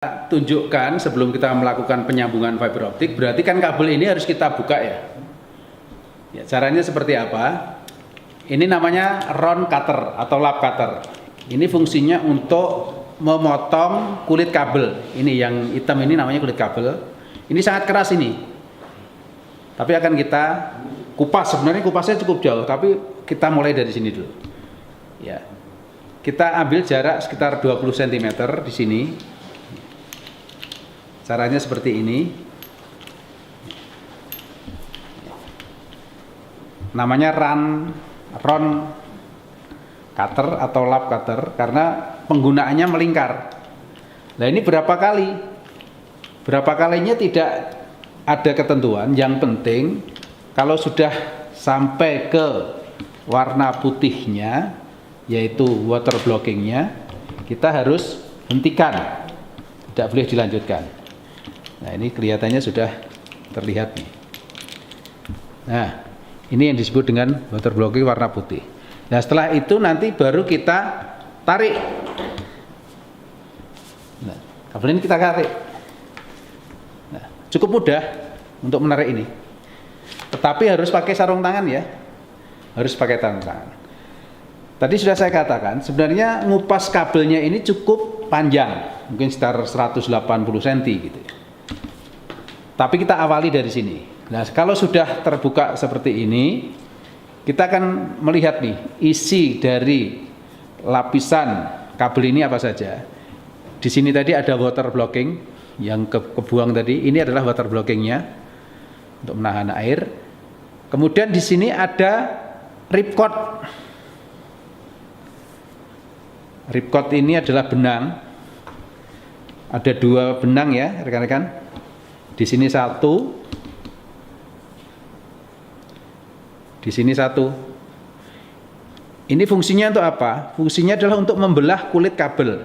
tunjukkan sebelum kita melakukan penyambungan fiber optik, berarti kan kabel ini harus kita buka ya. Ya, caranya seperti apa? Ini namanya round cutter atau lap cutter. Ini fungsinya untuk memotong kulit kabel. Ini yang hitam ini namanya kulit kabel. Ini sangat keras ini. Tapi akan kita kupas. Sebenarnya kupasnya cukup jauh, tapi kita mulai dari sini dulu. Ya. Kita ambil jarak sekitar 20 cm di sini. Caranya seperti ini. Namanya round cutter atau lap cutter karena penggunaannya melingkar. Nah, ini berapa kali? Berapa kalinya tidak ada ketentuan. Yang penting kalau sudah sampai ke warna putihnya, yaitu water blockingnya, kita harus hentikan. Tidak boleh dilanjutkan. Nah, ini kelihatannya sudah terlihat nih. Nah, ini yang disebut dengan water blocking warna putih. Nah, setelah itu nanti baru kita tarik. Nah, kabel ini kita tarik. Nah, cukup mudah untuk menarik ini. Tetapi harus pakai sarung tangan ya. Harus pakai sarung tangan. Tadi sudah saya katakan, sebenarnya ngupas kabelnya ini cukup panjang. Mungkin sekitar 180 cm gitu. Tapi kita awali dari sini. Nah, kalau sudah terbuka seperti ini, kita akan melihat nih isi dari lapisan kabel ini apa saja. Di sini tadi ada water blocking yang kebuang tadi. Ini adalah water blockingnya untuk menahan air. Kemudian di sini ada ripcord. Ripcord ini adalah benang. Ada dua benang ya, rekan-rekan. Di sini satu, di sini satu. Ini fungsinya untuk apa? Fungsinya adalah untuk membelah kulit kabel.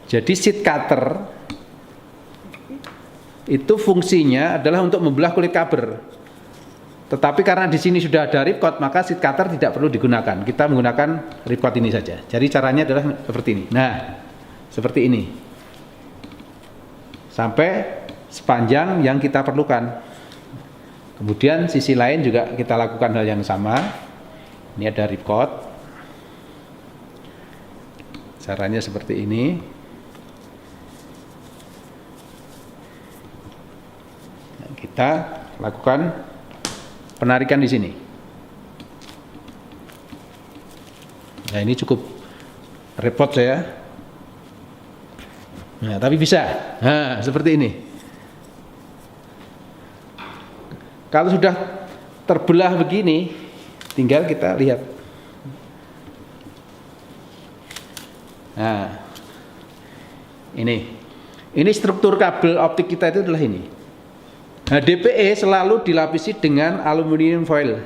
Jadi seat cutter itu fungsinya adalah untuk membelah kulit kabel. Tetapi karena di sini sudah ada ripcord, maka seat cutter tidak perlu digunakan. Kita menggunakan ripcord ini saja. Jadi caranya adalah seperti ini. Nah, seperti ini. Sampai sepanjang yang kita perlukan. Kemudian sisi lain juga kita lakukan hal yang sama. Ini ada ripcord. Caranya seperti ini. Nah, kita lakukan penarikan di sini. Nah, ini cukup repot saya. Nah, tapi bisa. Nah, seperti ini. Kalau sudah terbelah begini, tinggal kita lihat. Nah, ini struktur kabel optik kita itu adalah ini. HDPE selalu dilapisi dengan aluminium foil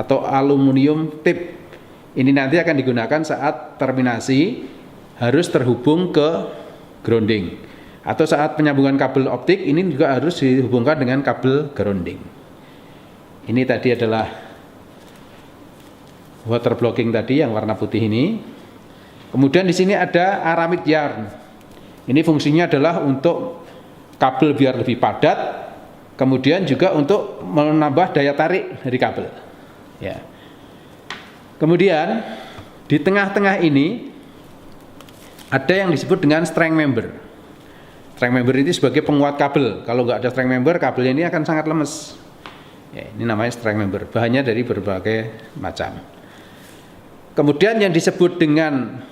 atau aluminium tip. Ini nanti akan digunakan saat terminasi harus terhubung ke grounding. Atau saat penyambungan kabel optik ini juga harus dihubungkan dengan kabel grounding. Ini tadi adalah water blocking tadi yang warna putih ini. Kemudian di sini ada aramid yarn. Ini fungsinya adalah untuk kabel biar lebih padat. Kemudian juga untuk menambah daya tarik dari kabel. Ya. Kemudian di tengah-tengah ini ada yang disebut dengan strength member. Strength member ini sebagai penguat kabel. Kalau nggak ada strength member, kabelnya ini akan sangat lemes. Ya, ini namanya strength member. Bahannya dari berbagai macam. Kemudian yang disebut dengan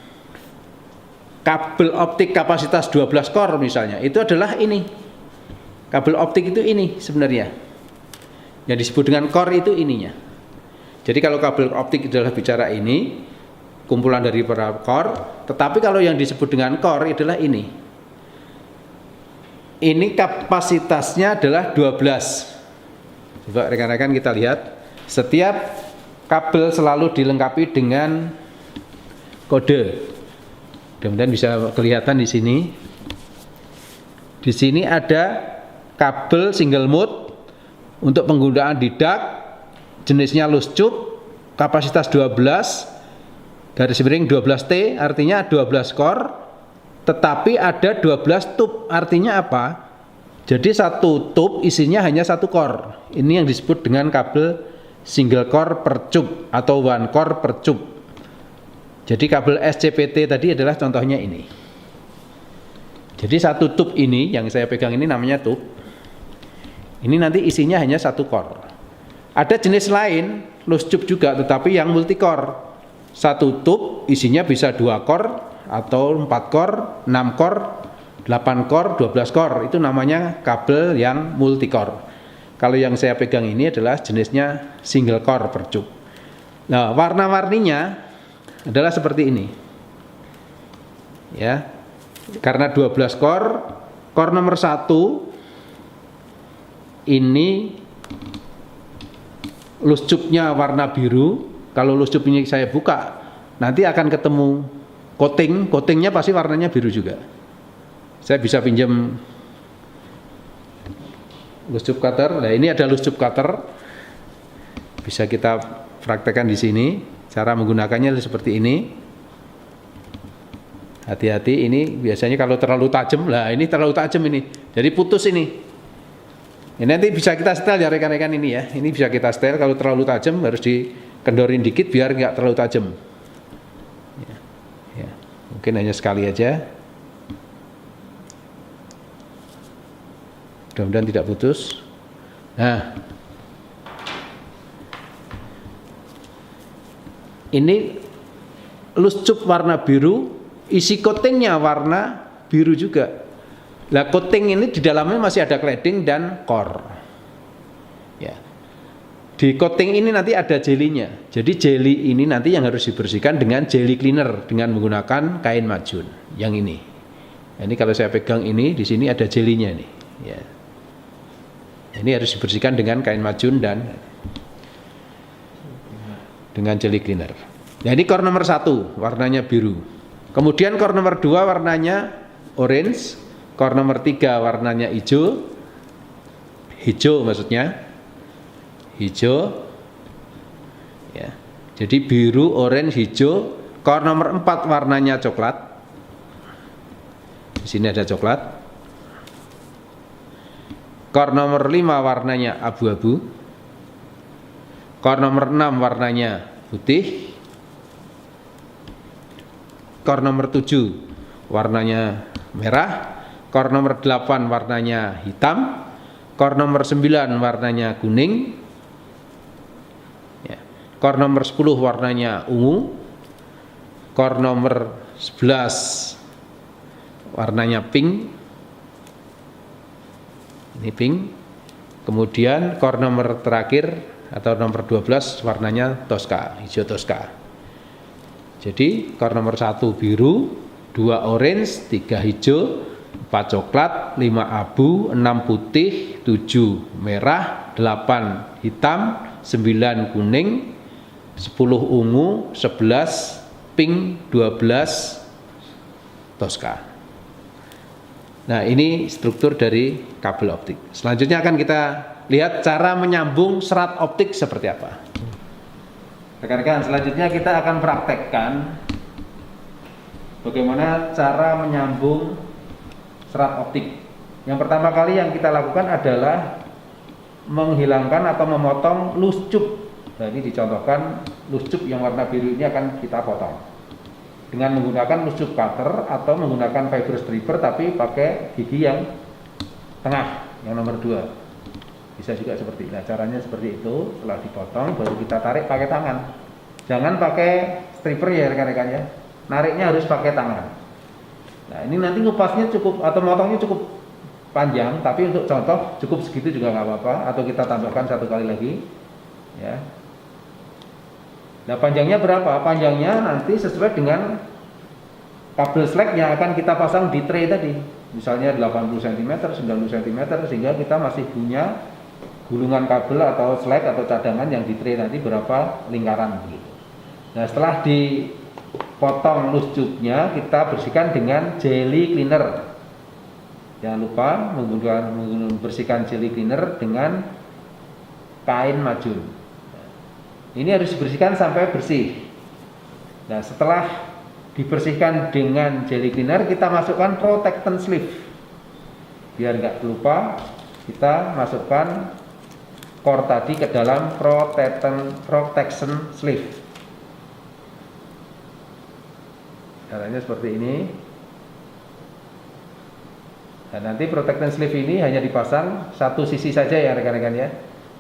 kabel optik kapasitas 12 core misalnya, itu adalah ini. Kabel optik itu ini sebenarnya. Yang disebut dengan core itu ininya. Jadi kalau kabel optik adalah bicara ini, kumpulan dari para core. Tetapi kalau yang disebut dengan core adalah ini. Ini kapasitasnya adalah 12. Coba rekan-rekan kita lihat. Setiap kabel selalu dilengkapi dengan kode. Mudah-mudahan bisa kelihatan di sini. Di sini ada kabel single mode untuk penggunaan di duct, jenisnya loose tube, kapasitas 12, garis miring 12T, artinya 12 core. tetapi ada 12 tub. Artinya apa? Jadi satu tub isinya hanya satu core. Ini yang disebut dengan kabel single core per tube atau one core per tube. Jadi kabel SCPT tadi adalah contohnya ini. Jadi satu tub ini yang saya pegang ini namanya tub. Ini nanti isinya hanya satu core. Ada jenis lain, loose tube juga, tetapi yang multi core. Satu tub isinya bisa 2 core atau 4 core, 6 core, 8 core, 12 core. Itu namanya kabel yang multi core. Kalau yang saya pegang ini adalah jenisnya single core per tube. Nah, warna-warninya adalah seperti ini. Ya. Karena 12 core nomor 1 ini loose tube-nya warna biru. Kalau loose tube ini saya buka, nanti akan ketemu coatingnya pasti warnanya biru juga. Saya bisa pinjam loose tube cutter. Nah, ini ada loose tube cutter. Bisa kita praktekkan di sini. Cara menggunakannya seperti ini. Hati-hati, ini biasanya kalau terlalu tajam. Lah, ini terlalu tajam ini. Jadi putus ini. Ini nanti bisa kita setel ya rekan-rekan ini ya. Ini bisa kita setel. Kalau terlalu tajam harus dikendorin dikit biar nggak terlalu tajam. Ya. Mungkin hanya sekali aja. Mudah-mudahan tidak putus. Nah, ini loose tube warna biru, isi coatingnya warna biru juga. Lah coating ini di dalamnya masih ada cladding dan core. Ya. Di coating ini nanti ada jelinya. Jadi jeli ini nanti yang harus dibersihkan dengan jelly cleaner dengan menggunakan kain majun. Yang ini. Ini kalau saya pegang ini di sini ada jelinya nih. Ya. Ini harus dibersihkan dengan kain majun dan dengan jelly cleaner. Nah, ini core nomor 1 warnanya biru. Kemudian core nomor 2 warnanya orange. Core nomor 3 warnanya hijau. Hijau maksudnya. Hijau. Ya. Jadi biru, orange, hijau. Core nomor 4 warnanya coklat. Di sini ada coklat. Core nomor 5 warnanya abu-abu. Core nomor 6 warnanya putih. Core nomor 7 warnanya merah. Core nomor 8 warnanya hitam. Core nomor 9 warnanya kuning. Ya. Core nomor 10 warnanya ungu. Core nomor 11 warnanya pink. Ini pink. Kemudian core nomor terakhir atau nomor 12 warnanya toska, hijau toska. Jadi core nomor 1 biru, 2 orange, 3 hijau, 4 coklat, 5 abu, 6 putih, 7 merah, 8 hitam, 9 kuning, 10 ungu, 11 pink, 12 toska. Nah, ini struktur dari kabel optik. Selanjutnya akan kita lihat cara menyambung serat optik seperti apa. Rekan-rekan, selanjutnya kita akan praktekkan bagaimana cara menyambung serat optik. Yang pertama kali yang kita lakukan adalah menghilangkan atau memotong loose tube. Nah, ini dicontohkan loose tube yang warna biru ini akan kita potong dengan menggunakan loose tube cutter atau menggunakan fiber stripper tapi pakai gigi yang tengah, yang nomor 2. Bisa juga seperti ini. Nah, caranya seperti itu. Setelah dipotong baru kita tarik pakai tangan. Jangan pakai stripper ya rekan-rekan ya. Nariknya harus pakai tangan. Nah, ini nanti ngupasnya cukup atau motongnya cukup panjang, tapi untuk contoh cukup segitu juga nggak apa-apa, atau kita tambahkan 1 kali lagi ya. Nah, panjangnya berapa? Panjangnya nanti sesuai dengan kabel slack yang akan kita pasang di tray tadi. Misalnya 80 cm, 90 cm, sehingga kita masih punya gulungan kabel atau slack atau cadangan yang di tray nanti berapa lingkaran begitu. Nah, setelah dipotong loose tube-nya, kita bersihkan dengan jelly cleaner. Jangan lupa membersihkan jelly cleaner dengan kain majun. Ini harus dibersihkan sampai bersih. Nah, setelah dibersihkan dengan jelly cleaner, kita masukkan protectant sleeve. Biar nggak lupa, kita masukkan core tadi ke dalam protection sleeve. Caranya seperti ini. Dan nanti protection sleeve ini hanya dipasang satu sisi saja ya rekan-rekan ya.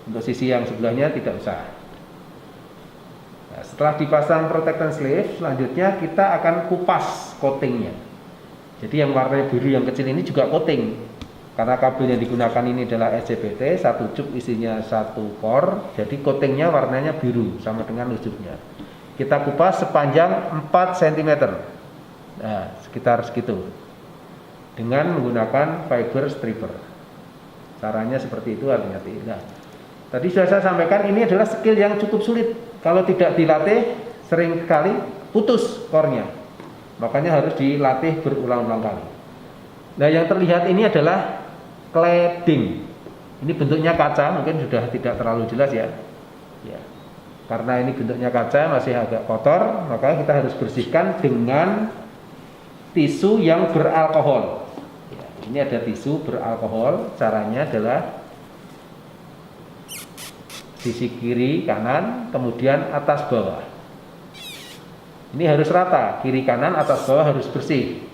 Untuk sisi yang sebelahnya tidak usah. Nah, setelah dipasang protection sleeve, selanjutnya kita akan kupas coatingnya. Jadi yang warna biru yang kecil ini juga coating. Karena kabel yang digunakan ini adalah SCBT, satu cup isinya satu core, jadi coatingnya warnanya biru sama dengan ujungnya. Kita kupas sepanjang 4 cm. Nah, sekitar segitu. Dengan menggunakan fiber stripper. Caranya seperti itu hati-hati. Nah, tadi sudah saya sampaikan ini adalah skill yang cukup sulit. Kalau tidak dilatih, sering kali putus core-nya. Makanya harus dilatih berulang-ulang kali. Nah, yang terlihat ini adalah cladding. Ini bentuknya kaca, mungkin sudah tidak terlalu jelas ya. Ya. Karena ini bentuknya kaca masih agak kotor, maka kita harus bersihkan dengan tisu yang beralkohol. Ya, ini ada tisu beralkohol. Caranya adalah sisi kiri kanan, kemudian atas bawah. Ini harus rata, kiri kanan atas bawah harus bersih.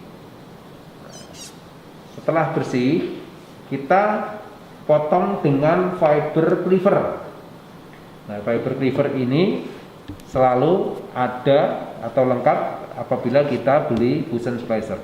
Setelah bersih, kita potong dengan fiber cleaver. Nah, fiber cleaver ini selalu ada atau lengkap apabila kita beli Fusion Splicer.